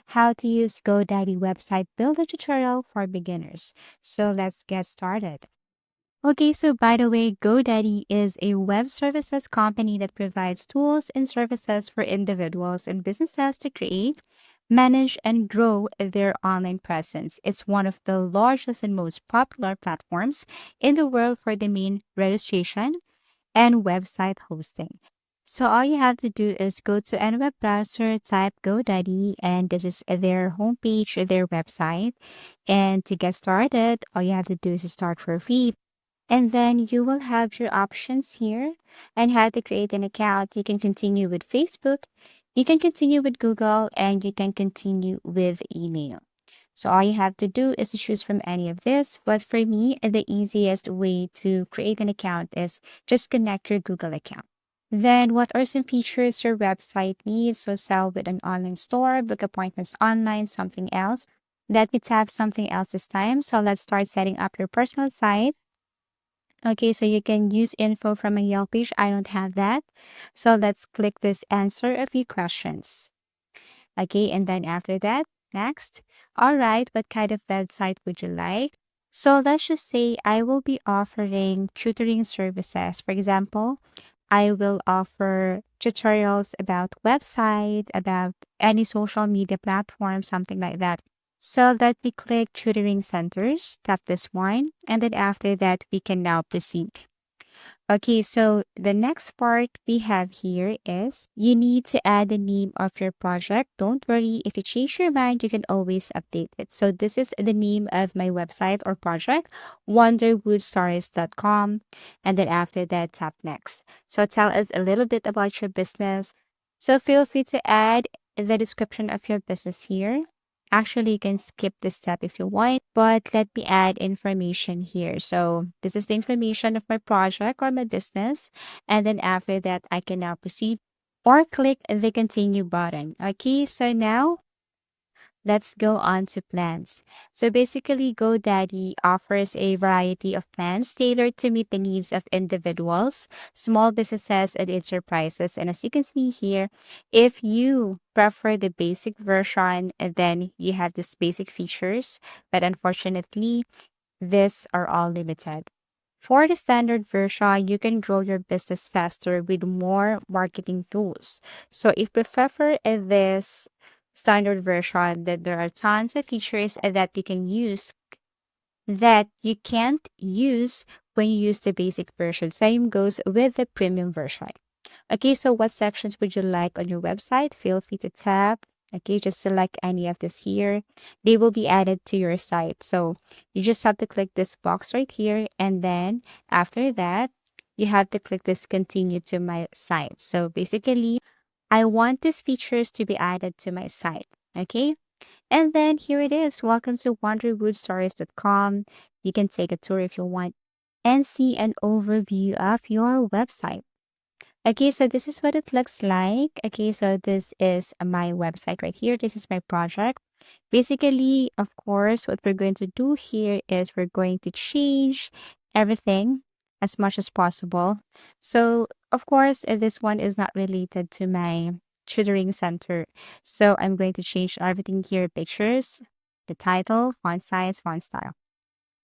how to use GoDaddy website builder tutorial for beginners. So let's get started. Okay, so by the way, GoDaddy is a web services company that provides tools and services for individuals and businesses to create, manage, and grow their online presence. It's one of the largest and most popular platforms in the world for domain registration and website hosting. So all you have to do is go to any web browser, type GoDaddy, and this is their homepage, their website. And to get started, all you have to do is start for free. And then you will have your options here and how to create an account. You can continue with Facebook, you can continue with Google, and you can continue with email. So all you have to do is to choose from any of this. But for me, the easiest way to create an account is just connect your Google account. Then what are some features your website needs? So sell with an online store, book appointments online, something else. Let me tap something else this time. So let's start setting up your personal site. Okay, so you can use info from a Yelp page. I don't have that. So let's click this answer a few questions. Okay, and then after that, next. All right, what kind of website would you like? So let's just say I will be offering tutoring services. For example, I will offer tutorials about website, about any social media platform, something like that. So let me click tutoring centers, tap this one, and then after that, we can now proceed. Okay, so the next part we have here is you need to add the name of your project. Don't worry, if you change your mind, you can always update it. So this is the name of my website or project, wonderwoodstars.com. And then after that, tap next. So tell us a little bit about your business. So feel free to add the description of your business here. Actually, you can skip this step if you want, but let me add information here. So this is the information of my project or my business. And then after that, I can now proceed or click the continue button. Okay, so now let's go on to plans. So basically, GoDaddy offers a variety of plans tailored to meet the needs of individuals, small businesses, and enterprises. And as you can see here, if you prefer the basic version, then you have these basic features. But unfortunately, these are all limited. For the standard version, you can grow your business faster with more marketing tools. So if you prefer this standard version, then there are tons of features that you can use that you can't use when you use the basic version. Same goes with the premium version. Okay, so what sections would you like on your website? Feel free to tap. Okay, just select any of this here. They will be added to your site. So you just have to click this box right here. And then after that, you have to click this continue to my site. So basically, I want these features to be added to my site. Okay, and then here it is. Welcome to wonderwoodstories.com. You can take a tour if you want and see an overview of your website. Okay, so this is what it looks like. Okay, so this is my website right here. This is my project. Basically, of course, what we're going to do here is we're going to change everything as much as possible. So, of course, this one is not related to my tutoring center. So I'm going to change everything here, pictures, the title, font size, font style.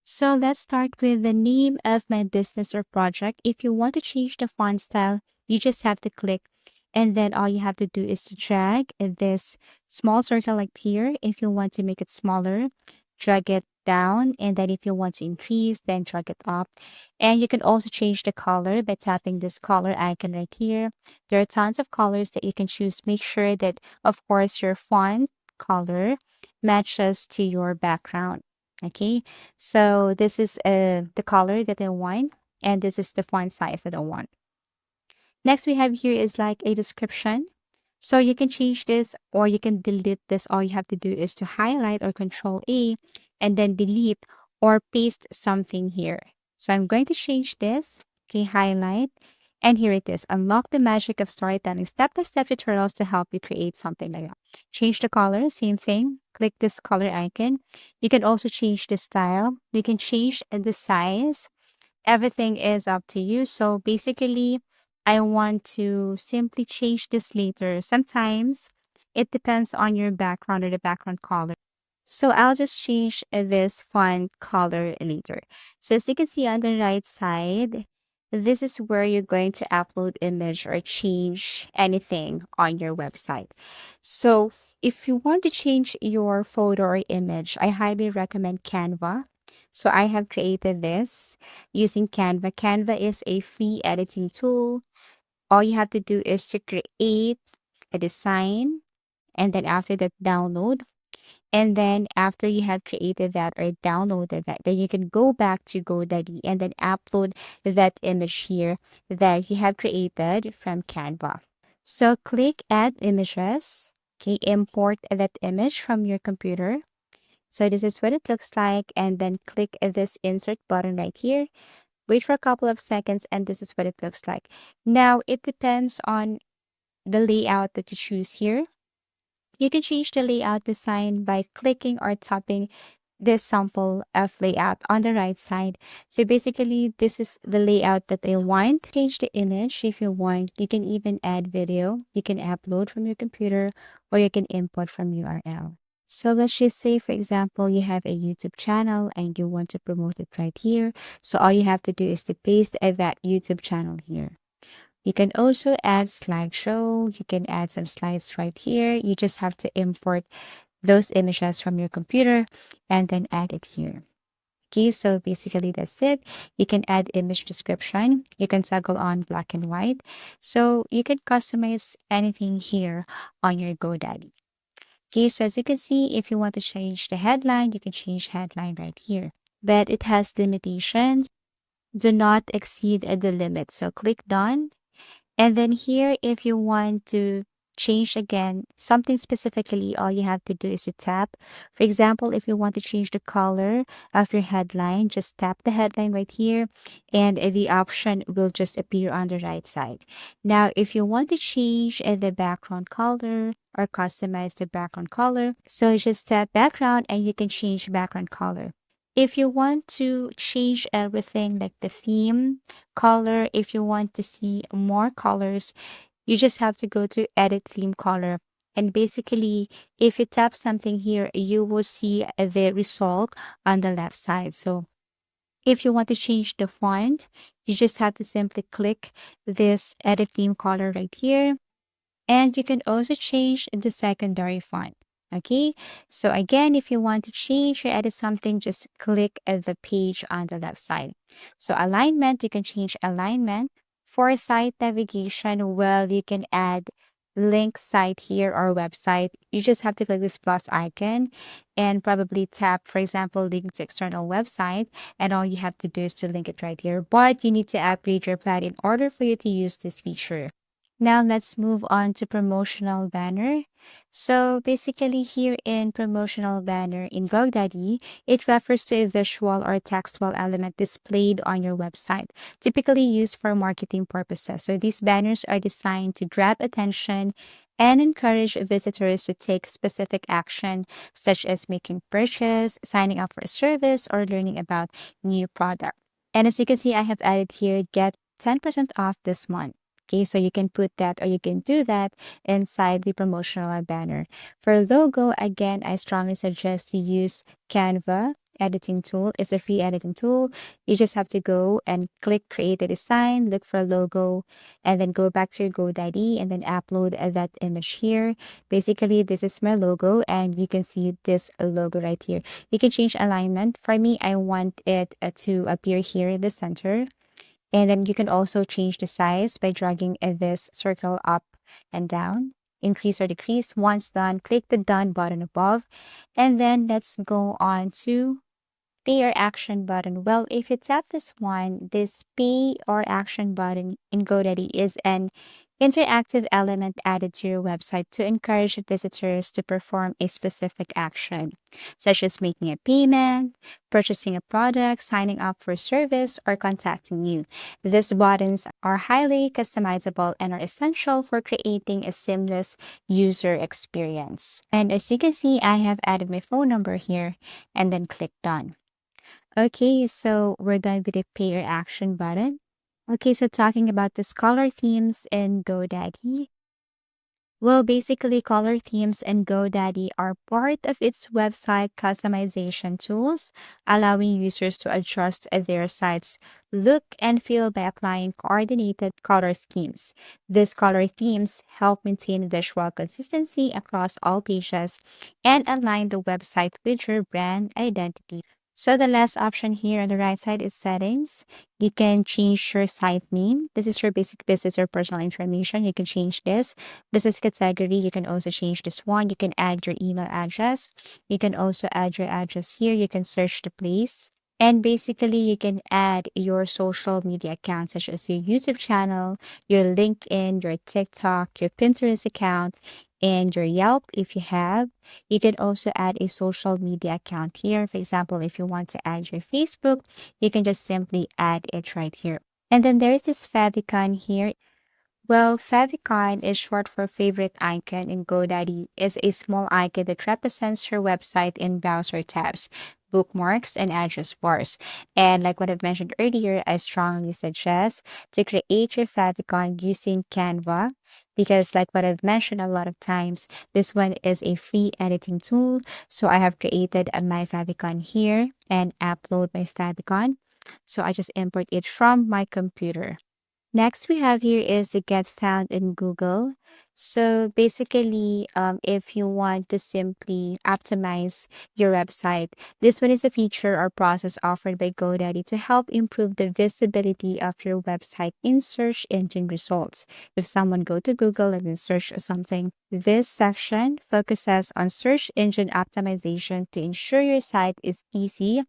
So let's start with the name of my business or project. If you want to change the font style, you just have to click and then all you have to do is to drag this small circle like here. If you want to make it smaller, drag it down. And then if you want to increase, then drag it up. And you can also change the color by tapping this color icon right here. There are tons of colors that you can choose. Make sure that, of course, your font color matches to your background. Okay, so this is the color that I want, and this is the font size that I want. Next, we have here is like a description. So you can change this or you can delete this. All you have to do is to highlight or control A and then delete or paste something here. So I'm going to change this. Okay, highlight. And here it is. Unlock the magic of storytelling. Step-by-step tutorials to help you create something like that. Change the color, same thing. Click this color icon. You can also change the style. You can change the size. Everything is up to you. So basically, I want to simply change this later. Sometimes It depends on your background or the background color. So I'll just change this font color later. So as you can see on the right side, this is where you're going to upload image or change anything on your website. So if you want to change your photo or image, I highly recommend Canva. So I have created this using Canva. Canva is a free editing tool. All you have to do is to create a design and then after that download. And then after you have created that or downloaded that, then you can go back to GoDaddy and then upload that image here that you have created from Canva. So click add images. Okay, import that image from your computer. So this is what it looks like. And then click this insert button right here. Wait for a couple of seconds and this is what it looks like. Now it depends on the layout that you choose here. You can change the layout design by clicking or tapping this sample of layout on the right side. So basically, this is the layout that I want. Change the image if you want. You can even add video. You can upload from your computer or you can import from URL. So let's just say, for example, you have a YouTube channel and you want to promote it right here. So all you have to do is to paste that YouTube channel here. You can also add slideshow. You can add some slides right here. You just have to import those images from your computer and then add it here. Okay, so basically that's it. You can add image description. You can toggle on black and white. So you can customize anything here on your GoDaddy. Okay, so as you can see, if you want to change the headline, you can change headline right here. But it has limitations. Do not exceed the limit. So click done. And then here, if you want to change again something specifically, all you have to do is to tap. For example, if you want to change the color of your headline, just tap the headline right here and the option will just appear on the right side. Now, if you want to change the background color or customize the background color, so just tap background and you can change background color. If you want to change everything like the theme, color, if you want to see more colors, you just have to go to edit theme color. And basically, if you tap something here, you will see the result on the left side. So if you want to change the font, you just have to simply click this edit theme color right here. And you can also change the secondary font. Okay, so again, if you want to change or edit something, just click at the page on the left side. So alignment, you can change alignment. For site navigation, well, you can add link site here or website. You just have to click this plus icon and probably tap, for example, link to external website. And all you have to do is to link it right here. But you need to upgrade your plan in order for you to use this feature. Now let's move on to promotional banner. So basically here in promotional banner in GoDaddy, it refers to a visual or textual element displayed on your website, typically used for marketing purposes. So these banners are designed to grab attention and encourage visitors to take specific action, such as making purchase, signing up for a service, or learning about new product. And as you can see, I have added here, get 10% off this month. Okay, so you can put that or you can do that inside the promotional banner. For logo, again, I strongly suggest to use Canva editing tool. It's a free editing tool. You just have to go and click create a design, look for a logo, and then go back to your GoDaddy and then upload that image here. Basically, this is my logo and you can see this logo right here. You can change alignment. For me, I want it to appear here in the center. And then you can also change the size by dragging this circle up and down, increase or decrease. Once done, click the done button above. And then let's go on to pay or action button. Well, if you tap this one, this pay or action button in GoDaddy is an interactive element added to your website to encourage visitors to perform a specific action, such as making a payment, purchasing a product, signing up for a service, or contacting you. These buttons are highly customizable and are essential for creating a seamless user experience. And as you can see, I have added my phone number here and then click done. Okay, so we're done with the pay or action button. Okay, so talking about the color themes in GoDaddy. Well, basically, color themes and GoDaddy are part of its website customization tools, allowing users to adjust their site's look and feel by applying coordinated color schemes. These color themes help maintain visual consistency across all pages and align the website with your brand identity. So the last option here on the right side is settings. You can change your site name. This is your basic business or personal information. You can change this business category. You can also change this one. You can add your email address. You can also add your address here. You can search the place. And basically, you can add your social media accounts, such as your YouTube channel, your LinkedIn, your TikTok, your Pinterest account, and your Yelp if you have. You can also add a social media account here. For example, if you want to add your Facebook, you can just simply add it right here. And then there is this favicon here. Well, favicon is short for favorite icon in GoDaddy. Is a small icon that represents your website in browser tabs, bookmarks, and address bars. And like what I've mentioned earlier, I strongly suggest to create your favicon using Canva because like what I've mentioned a lot of times, this one is a free editing tool. So I have created my favicon here and upload my favicon. So I just import it from my computer. Next, we have here is the get found in Google. So basically, if you want to simply optimize your website, this one is a feature or process offered by GoDaddy to help improve the visibility of your website in search engine results. If someone go to Google and then search something, this section focuses on search engine optimization to ensure your site is easy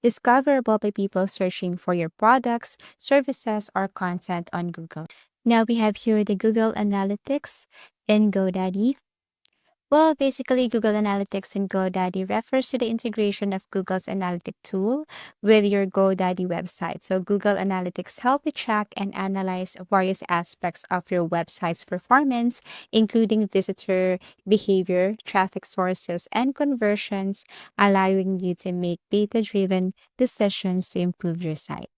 discoverable by people searching for your products, services, or content on Google. Now we have here the Google Analytics in GoDaddy. Well, basically, Google Analytics in GoDaddy refers to the integration of Google's analytic tool with your GoDaddy website. So, Google Analytics help you track and analyze various aspects of your website's performance, including visitor behavior, traffic sources, and conversions, allowing you to make data driven decisions to improve your site.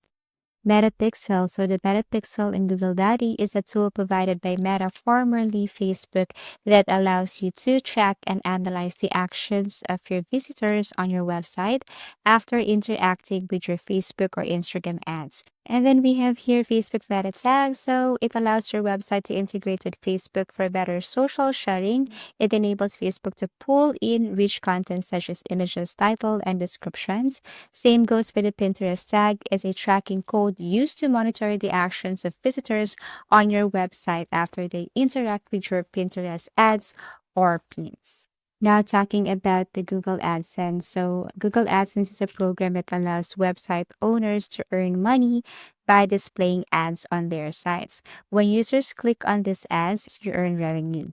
Metapixel. So the Metapixel in Google Daddy is a tool provided by Meta, formerly Facebook, that allows you to track and analyze the actions of your visitors on your website after interacting with your Facebook or Instagram ads. And then we have here Facebook Meta Tags. So it allows your website to integrate with Facebook for better social sharing. It enables Facebook to pull in rich content such as images, title, and descriptions. Same goes with the Pinterest tag as a tracking code used to monitor the actions of visitors on your website after they interact with your Pinterest ads or pins. Now talking about the Google AdSense. So Google AdSense is a program that allows website owners to earn money by displaying ads on their sites. When users click on these ads, you earn revenue.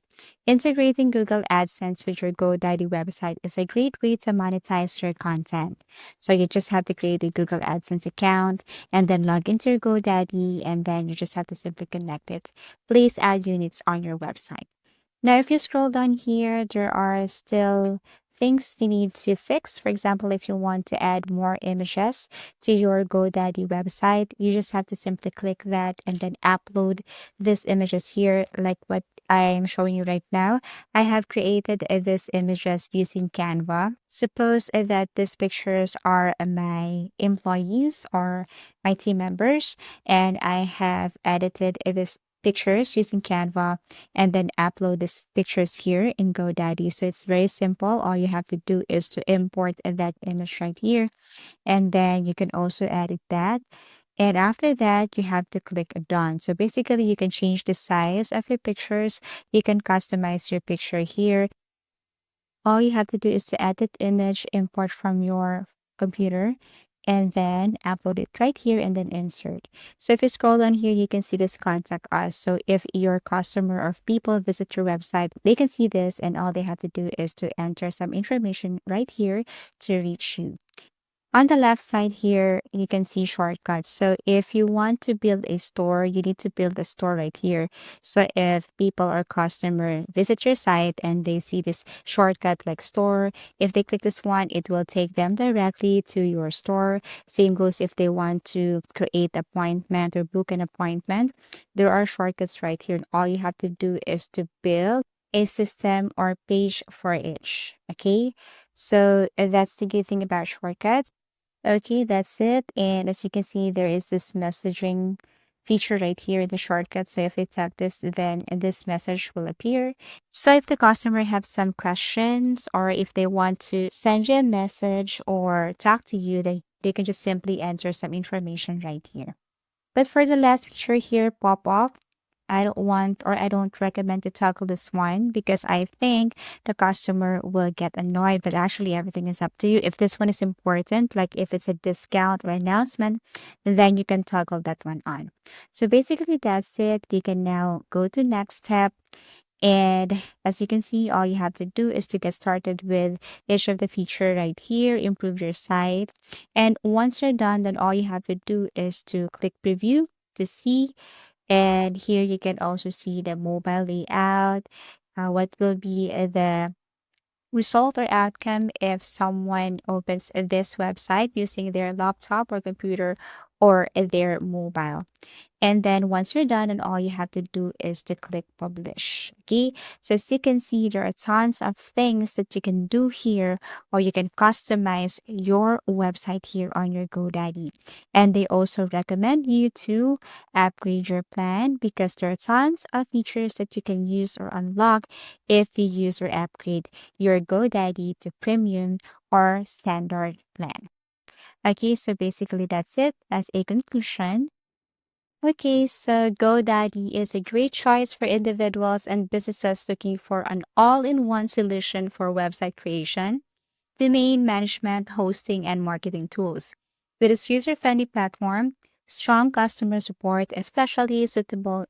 Integrating Google AdSense with your GoDaddy website is a great way to monetize your content. So you just have to create a Google AdSense account and then log into your GoDaddy and then you just have to simply connect it. Place ad units on your website. Now, if you scroll down here, there are still things you need to fix. For example, if you want to add more images to your GoDaddy website, you just have to simply click that and then upload these images here, like what I'm showing you right now. I have created these images using Canva. Suppose that these pictures are my employees or my team members, and I have edited this pictures using Canva and then upload these pictures here in GoDaddy. So it's very simple. All you have to do is to import that image right here. And then you can also edit that. And after that, you have to click done. So basically, you can change the size of your pictures. You can customize your picture here. All you have to do is to edit image, import from your computer, and then upload it right here and then insert. So if you scroll down here, you can see this contact us. So if your customer or if people visit your website, they can see this and all they have to do is to enter some information right here to reach you. On the left side here, you can see shortcuts. So if you want to build a store, you need to build a store right here. So if people or customer visit your site and they see this shortcut like store, if they click this one, it will take them directly to your store. Same goes if they want to create appointment or book an appointment. There are shortcuts right here. All you have to do is to build a system or page for each. Okay, so that's the good thing about shortcuts. Okay, that's it. And as you can see, there is this messaging feature right here in the shortcut. So if they tap this, then this message will appear. So if the customer have some questions or if they want to send you a message or talk to you, they can just simply enter some information right here. But for the last feature here, pop off, I don't want or I don't recommend to tackle this one because I think the customer will get annoyed. But actually, everything is up to you. If this one is important, like if it's a discount or announcement, then you can toggle that one on. So basically, that's it. You can now go to next step. And as you can see, all you have to do is to get started with each of the feature right here, improve your site. And once you're done, then all you have to do is to click preview to see. And here you can also see the mobile layout, what will be the result or outcome if someone opens this website using their laptop or computer or their mobile. And then once you're done, and all you have to do is to click publish. Okay. So as you can see, there are tons of things that you can do here, or you can customize your website here on your GoDaddy. And they also recommend you to upgrade your plan because there are tons of features that you can use or unlock if you use or upgrade your GoDaddy to premium or standard plan. Okay, so basically that's it. As a conclusion, okay, so GoDaddy is a great choice for individuals and businesses looking for an all in one solution for website creation, domain management, hosting, and marketing tools. With its user-friendly platform, strong customer support, especially suitable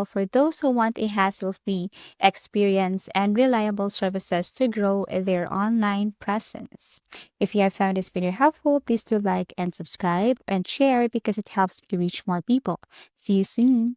for those who want a hassle-free experience and reliable services to grow their online presence. If you have found this video helpful, please do like and subscribe and share because it helps me reach more people. See you soon.